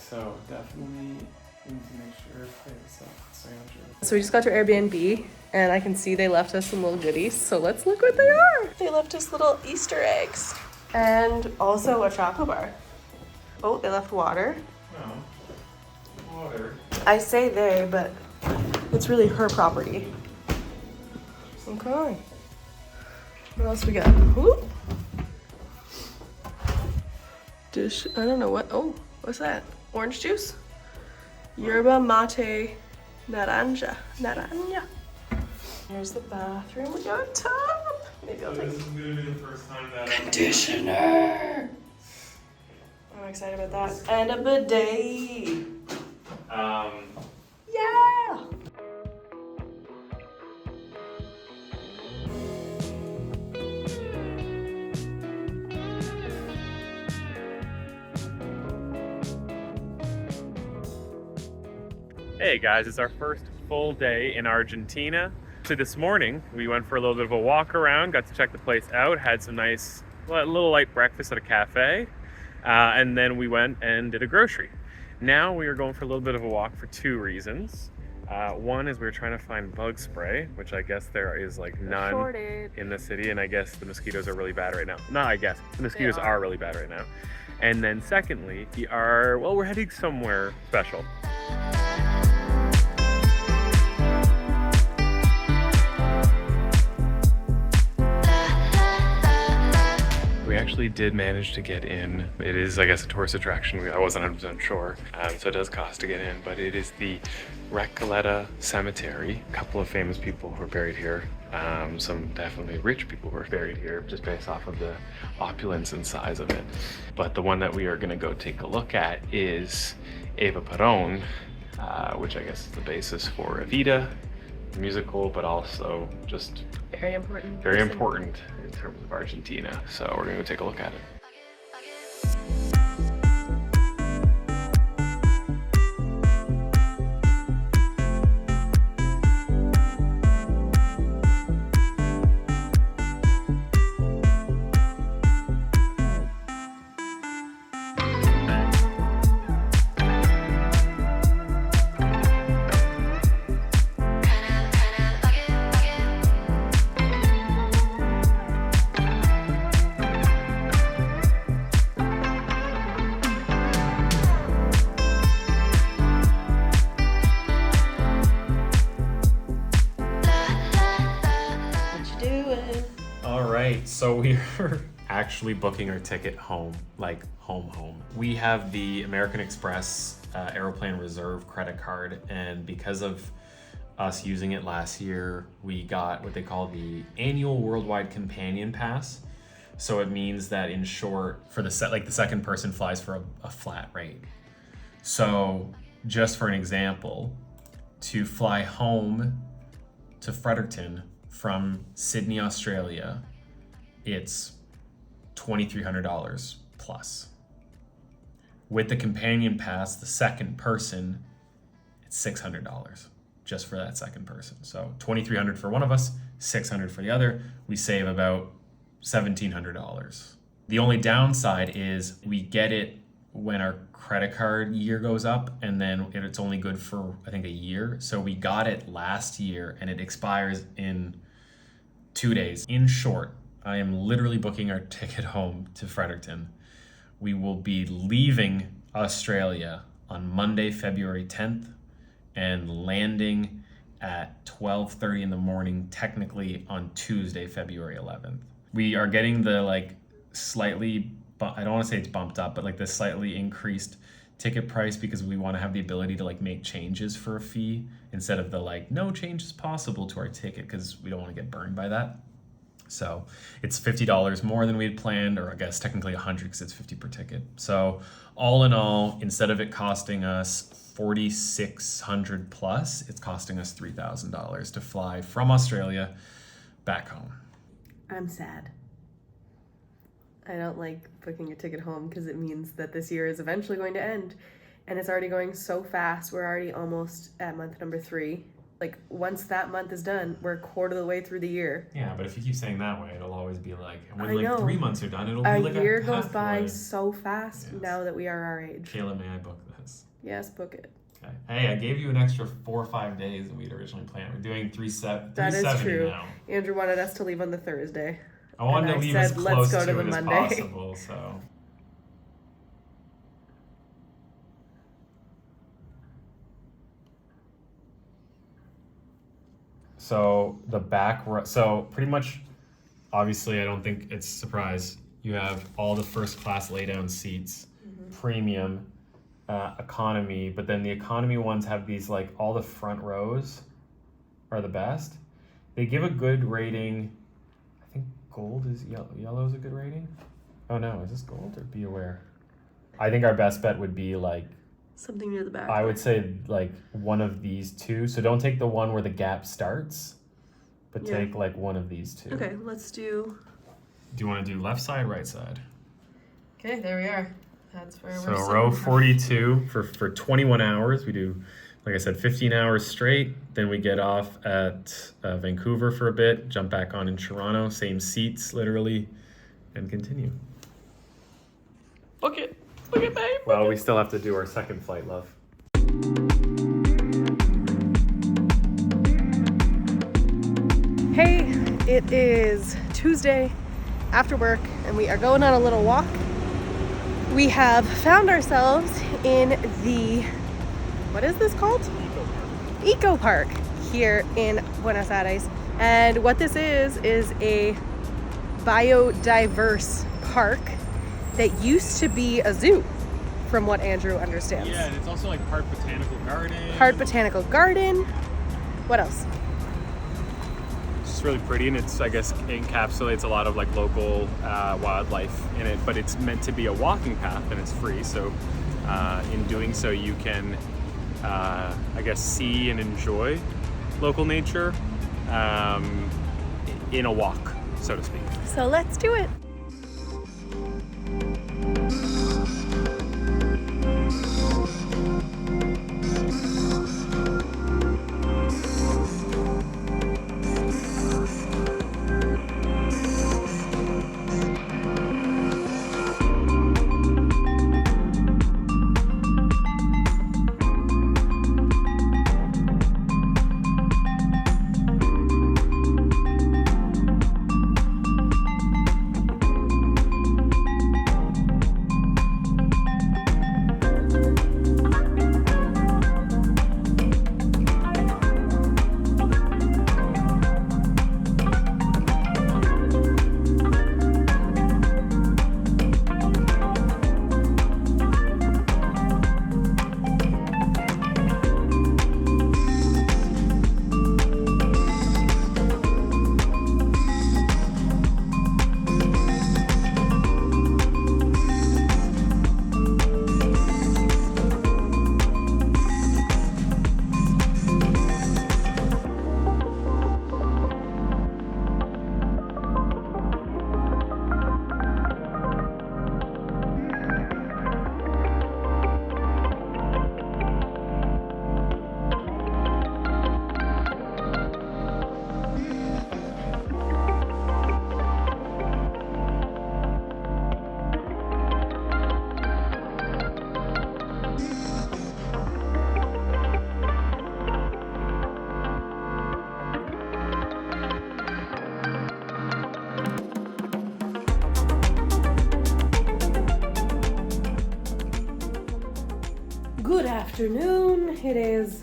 So definitely need to make sure I stay on track. So we just got to Airbnb and I can see they left us some little goodies. So let's look what they are. They left us little Easter eggs and also a chocolate bar. Oh, they left water. No. Water. I say they, but it's really her property. Okay. What else we got? Ooh. Dish, I don't know what, oh, what's that? Orange juice? Yerba mate naranja. Here's the bathroom. We got a tub. Maybe I'll take This is gonna be the first time that conditioner. I'm excited about that. And a bidet. Yeah. Hey guys, it's our first full day in Argentina. So this morning we went for a little bit of a walk around, got to check the place out, had some nice little light breakfast at a cafe, and then we went and did a grocery. Now we are going for a little bit of a walk for two reasons. One is we were trying to find bug spray, which I guess there is like none in the city, and I guess the mosquitoes are really bad right now. Not I guess, the mosquitoes are really bad right now. And then secondly, we're heading somewhere special. We actually did manage to get in. It is, I guess, a tourist attraction. I wasn't 100% sure, so it does cost to get in, but it is the Recoleta Cemetery. A couple of famous people who are buried here. Some definitely rich people who are buried here, just based off of the opulence and size of it. But the one that we are gonna go take a look at is Eva Perón, which I guess is the basis for Evita, the musical, but also just Very important. very important in terms of Argentina. So we're gonna go take a look at it. So we are actually booking our ticket home, like home. We have the American Express Aeroplane Reserve credit card, and because of us using it last year, we got what they call the annual worldwide companion pass. So it means that in short, for the second person flies for a flat rate. So just for an example, to fly home to Fredericton from Sydney, Australia, it's $2,300 plus. With the companion pass, the second person, it's $600 just for that second person. So $2,300 for one of us, $600 for the other. We save about $1,700. The only downside is we get it when our credit card year goes up, and then it's only good for, I think, a year. So we got it last year and it expires in 2 days. In short, I am literally booking our ticket home to Fredericton. We will be leaving Australia on Monday, February 10th, and landing at 12:30 in the morning, technically on Tuesday, February 11th. We are getting the slightly, I don't want to say it's bumped up, but the slightly increased ticket price because we want to have the ability to make changes for a fee instead of the no change is possible to our ticket, because we don't want to get burned by that. So it's $50 more than we had planned, or I guess technically $100 because it's $50 per ticket. So all in all, instead of it costing us $4,600 plus, it's costing us $3,000 to fly from Australia back home. I'm sad. I don't like booking a ticket home because it means that this year is eventually going to end, and it's already going so fast. We're already almost at month number 3. Once that month is done, we're a quarter of the way through the year. Yeah, but if you keep saying that way, it'll always be when I know. 3 months are done, it'll be a a year halfway. goes by so fast. Yes. Now that we are our age. Kayla, may I book this? Yes, book it. Okay. Hey, I gave you an extra 4 or 5 days than we'd originally planned. We're doing 370 That is true. now. Andrew wanted us to leave on the Thursday. I wanted to leave as let's close go to to it the as Monday. possible, so. So the back, so pretty much, obviously, I don't think it's a surprise. You have all the first class lay down seats, premium, economy, but then the economy ones have these like all the front rows are the best. They give a good rating. I think gold is yellow is a good rating. Oh no, is this gold or be aware? I think our best bet would be like Something near the back. I would say like one of these two. So don't take the one where the gap starts, but take like one of these two. Okay, let's do. Do you want to do left side, right side? Okay, there we are. That's where So we're row 42 for 21 hours. We do, like I said, 15 hours straight. Then we get off at Vancouver for a bit, jump back on in Toronto, same seats literally, and continue. Book it. Book it, babe. Well, we still have to do our second flight, love. Hey, it is Tuesday after work, and we are going on a little walk. We have found ourselves in the, what is this called? Eco Park here in Buenos Aires. And what this is a biodiverse park that used to be a zoo, from what Andrew understands. Yeah, and it's also like part botanical garden. Part botanical garden. What else? It's really pretty, and it's, I guess, encapsulates a lot of like local wildlife in it, but it's meant to be a walking path and it's free. So in doing so, you can, I guess, see and enjoy local nature in a walk, so to speak. So let's do it. Good afternoon. It is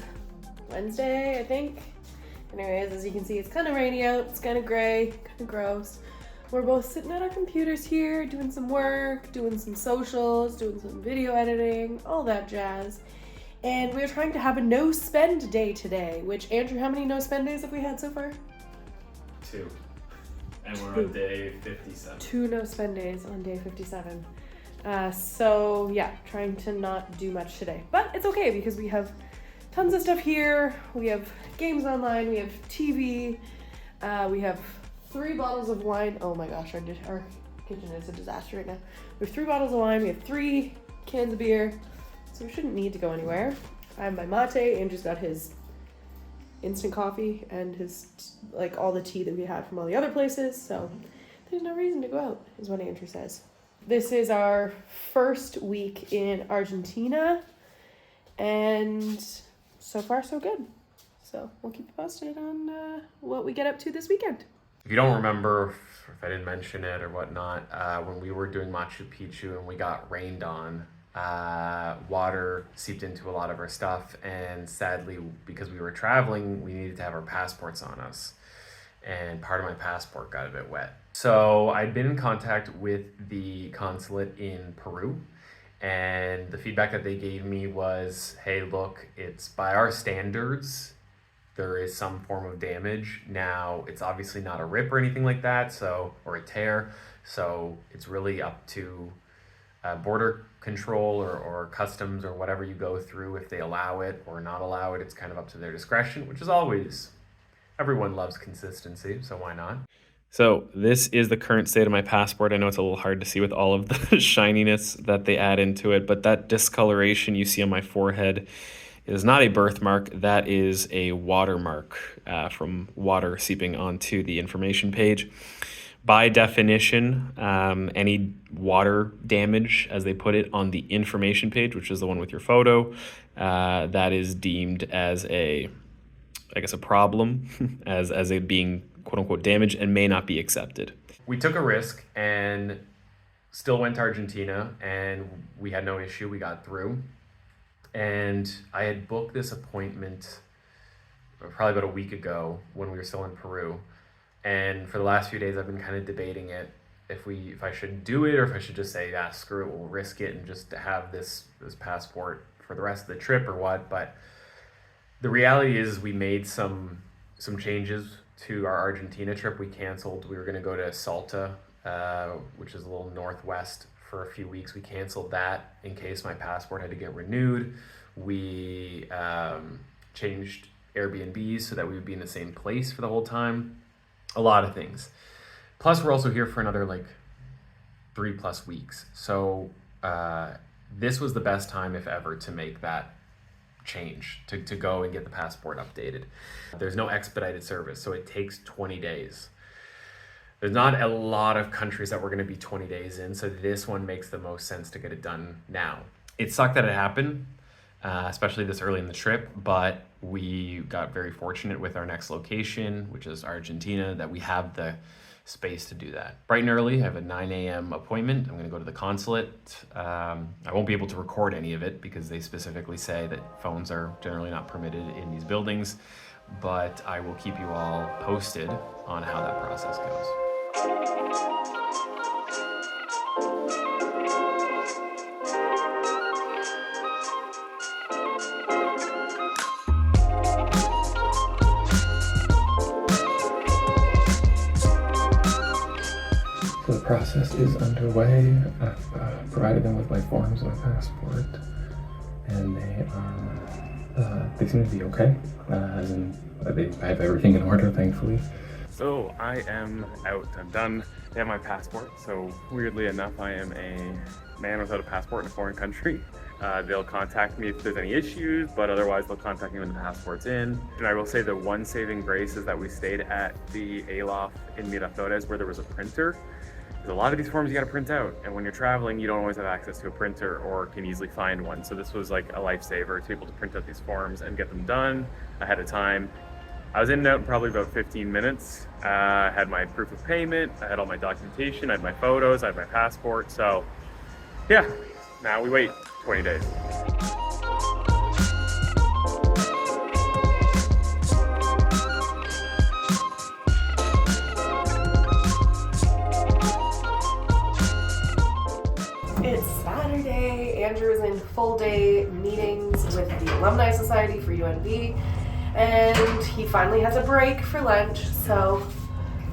Wednesday, I think. Anyways, as you can see, it's kind of rainy out. It's kind of gray, kind of gross. We're both sitting at our computers here, doing some work, doing some socials, doing some video editing, all that jazz. And we're trying to have a no spend day today, which, Andrew, how many no spend days have we had so far? 2. And we're on day 57. 2 no spend days on day 57. So yeah, trying to not do much today, but it's okay because we have tons of stuff here. We have games online, we have TV, we have 3 bottles of wine. Oh my gosh, our kitchen is a disaster right now. We have 3 bottles of wine, we have 3 cans of beer, so we shouldn't need to go anywhere. I have my mate, Andrew's got his instant coffee and his, like, all the tea that we had from all the other places, so there's no reason to go out, is what Andrew says. This is our first week in Argentina, And so far, so good. So we'll keep you posted on what we get up to this weekend. If you don't remember, if I didn't mention it or whatnot, when we were doing Machu Picchu and we got rained on, water seeped into a lot of our stuff, and sadly, because we were traveling, we needed to have our passports on us, and part of my passport got a bit wet. So I'd been in contact with the consulate in Peru, and the feedback that they gave me was, hey, look, it's by our standards, there is some form of damage. Now, it's obviously not a rip or anything like that, or a tear, so it's really up to border control or customs or whatever you go through, if they allow it or not allow it. It's kind of up to their discretion, which is always, everyone loves consistency, so why not? So this is the current state of my passport. I know it's a little hard to see with all of the shininess that they add into it, but that discoloration you see on my forehead is not a birthmark. That is a watermark from water seeping onto the information page. By definition, any water damage, as they put it, on the information page, which is the one with your photo, that is deemed as a problem, as it being quote unquote damaged and may not be accepted. We took a risk and still went to Argentina, and we had no issue. We got through. And I had booked this appointment probably about a week ago when we were still in Peru. And for the last few days, I've been kind of debating it, if I should do it or if I should just say, yeah, screw it, we'll risk it and just have this passport for the rest of the trip or what. But the reality is we made some changes to our Argentina trip. We canceled. We were going to go to Salta, which is a little northwest, for a few weeks. We canceled that in case my passport had to get renewed. We changed Airbnbs so that we would be in the same place for the whole time. A lot of things. Plus, we're also here for another 3+ weeks. So this was the best time, if ever, to make that change, to go and get the passport updated. There's no expedited service, so it takes 20 days. There's not a lot of countries that we're going to be 20 days in, so this one makes the most sense to get it done now. It sucked that it happened, especially this early in the trip, but we got very fortunate with our next location, which is Argentina, that we have the space to do that. Bright and early, I have a 9 a.m. appointment. I'm going to go to the consulate. I won't be able to record any of it because they specifically say that phones are generally not permitted in these buildings, but I will keep you all posted on how that process goes. So the process is underway. I've provided them with my forms and my passport, and they seem to be okay. As in, I have everything in order, thankfully. So I am out. I'm done. They have my passport. So weirdly enough, I am a man without a passport in a foreign country. They'll contact me if there's any issues, but otherwise they'll contact me when the passport's in. And I will say the one saving grace is that we stayed at the Aloft in Miraflores where there was a printer. There's a lot of these forms you gotta print out, and when you're traveling, you don't always have access to a printer or can easily find one. So this was like a lifesaver to be able to print out these forms and get them done ahead of time. I was in and out in probably about 15 minutes. I had my proof of payment, I had all my documentation, I had my photos, I had my passport. So yeah, now we wait 20 days. It's Saturday. Andrew is in full day meetings with the Alumni Society for UNB, and he finally has a break for lunch. So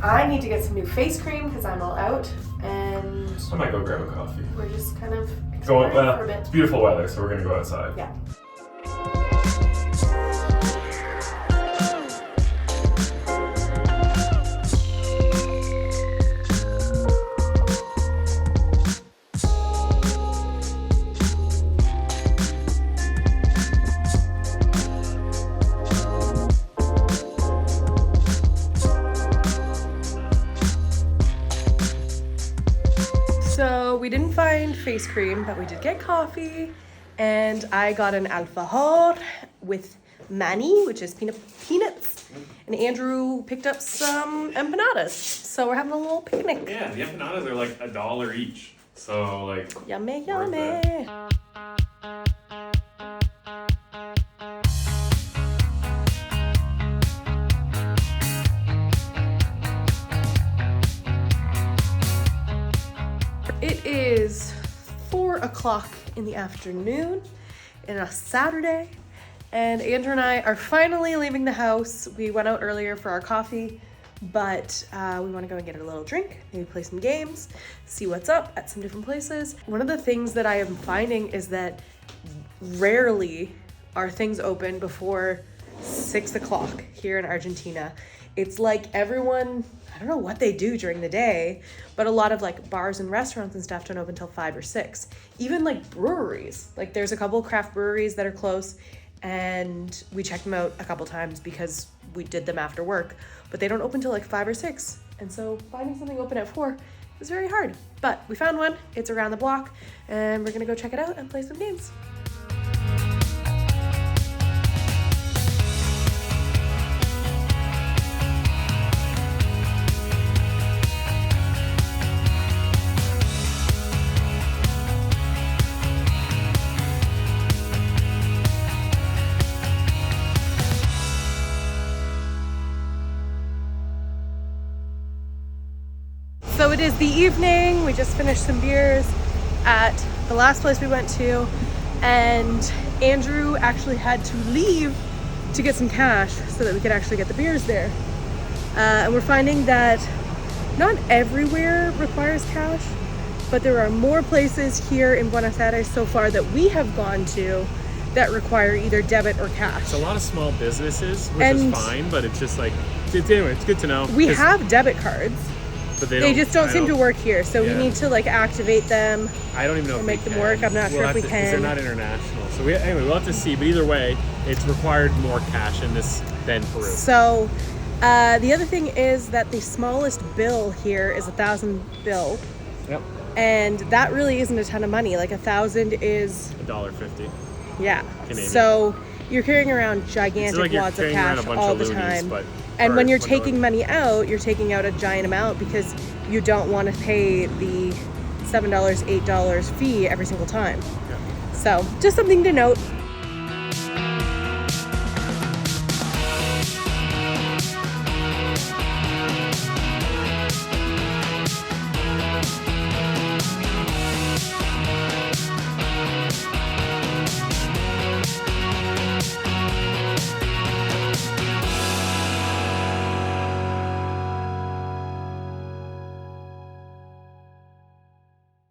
I need to get some new face cream because I'm all out, and I might go grab a coffee. we're just kind of So exploring for a bit. it's beautiful weather, so we're gonna go outside. Yeah. So we didn't find face cream, but we did get coffee, And I got an alfajor with mani, which is peanuts. And Andrew picked up some empanadas. So we're having a little picnic. Yeah, the empanadas are like $1 each. So like, Yummy, worth yummy. it. It is 4 o'clock in the afternoon on a Saturday, and Andrew and I are finally leaving the house. We went out earlier for our coffee, but we want to go and get a little drink, maybe play some games, see what's up at some different places. One of the things that I am finding is that rarely are things open before 6 o'clock here in Argentina. It's like everyone, I don't know what they do during the day, but a lot of like bars and restaurants and stuff don't open till 5 or 6. Even like breweries, like there's a couple of craft breweries that are close, and we checked them out a couple times because we did them after work, but they don't open till like 5 or 6. And so finding something open at 4 is very hard. But we found one, it's around the block, and we're gonna go check it out and play some games. So it is the evening. We just finished some beers at the last place we went to, and Andrew actually had to leave to get some cash so that we could actually get the beers there. And we're finding that not everywhere requires cash, but there are more places here in Buenos Aires so far that we have gone to that require either debit or cash. It's a lot of small businesses, which And- is fine, but it's just like, anyway, it's good to know. We 'cause- have debit cards. but They just don't I seem to work here, so Yeah. we need to like activate them. I don't even know or if make we them can. work. I'm not sure if have we to- 'cause they're can. not international. So anyway, we'll have to see. But either way, it's required more cash in this than Peru. So the other thing is that the smallest bill here is 1,000 bill, Yep, and that really isn't a ton of money. Like 1,000 is, $1.50. yeah. Canadian. So you're carrying around It's gigantic like you're wads of carrying around cash a bunch all of the loonies, time. but And for when you're $1. taking money out, you're taking out a giant amount because you don't want to pay the $7, $8 fee every single time. Yeah. So just something to note.